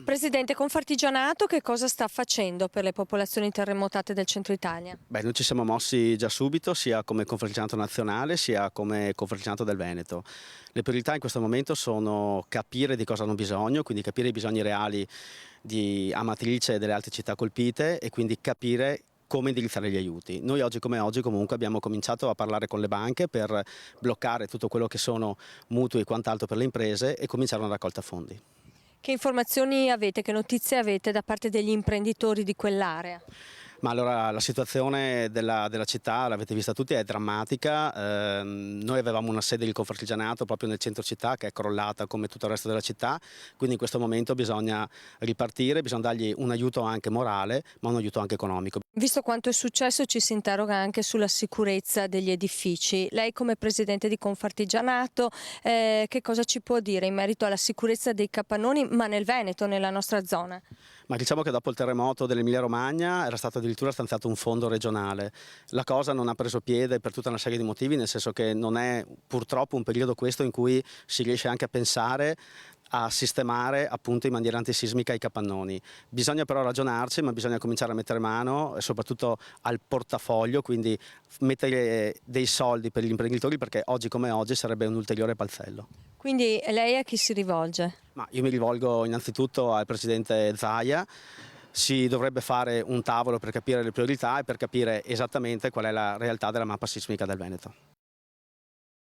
Presidente, Confartigianato che cosa sta facendo per le popolazioni terremotate del centro Italia? Beh, noi ci siamo mossi già subito, sia come Confartigianato nazionale, sia come Confartigianato del Veneto. Le priorità in questo momento sono capire di cosa hanno bisogno, quindi capire i bisogni reali di Amatrice e delle altre città colpite e quindi capire come indirizzare gli aiuti. Noi oggi come oggi comunque abbiamo cominciato a parlare con le banche per bloccare tutto quello che sono mutui e quant'altro per le imprese e cominciare una raccolta fondi. Che informazioni avete, che notizie avete da parte degli imprenditori di quell'area? Ma allora la situazione della città, l'avete vista tutti, è drammatica. Noi avevamo una sede di Confartigianato proprio nel centro città che è crollata come tutto il resto della città, quindi in questo momento bisogna ripartire, bisogna dargli un aiuto anche morale, ma un aiuto anche economico. Visto quanto è successo, ci si interroga anche sulla sicurezza degli edifici. Lei come Presidente di Confartigianato, che cosa ci può dire in merito alla sicurezza dei capannoni, ma nel Veneto, nella nostra zona? Ma diciamo che dopo il terremoto dell'Emilia Romagna era stato addirittura stanziato un fondo regionale. La cosa non ha preso piede per tutta una serie di motivi, nel senso che non è purtroppo un periodo questo in cui si riesce anche a pensare a sistemare appunto in maniera antisismica i capannoni. Bisogna però ragionarci, ma bisogna cominciare a mettere mano soprattutto al portafoglio, quindi mettere dei soldi per gli imprenditori, perché oggi come oggi sarebbe un ulteriore balzello. Quindi lei a chi si rivolge? Ma io mi rivolgo innanzitutto al Presidente Zaia. Si dovrebbe fare un tavolo per capire le priorità e per capire esattamente qual è la realtà della mappa sismica del Veneto.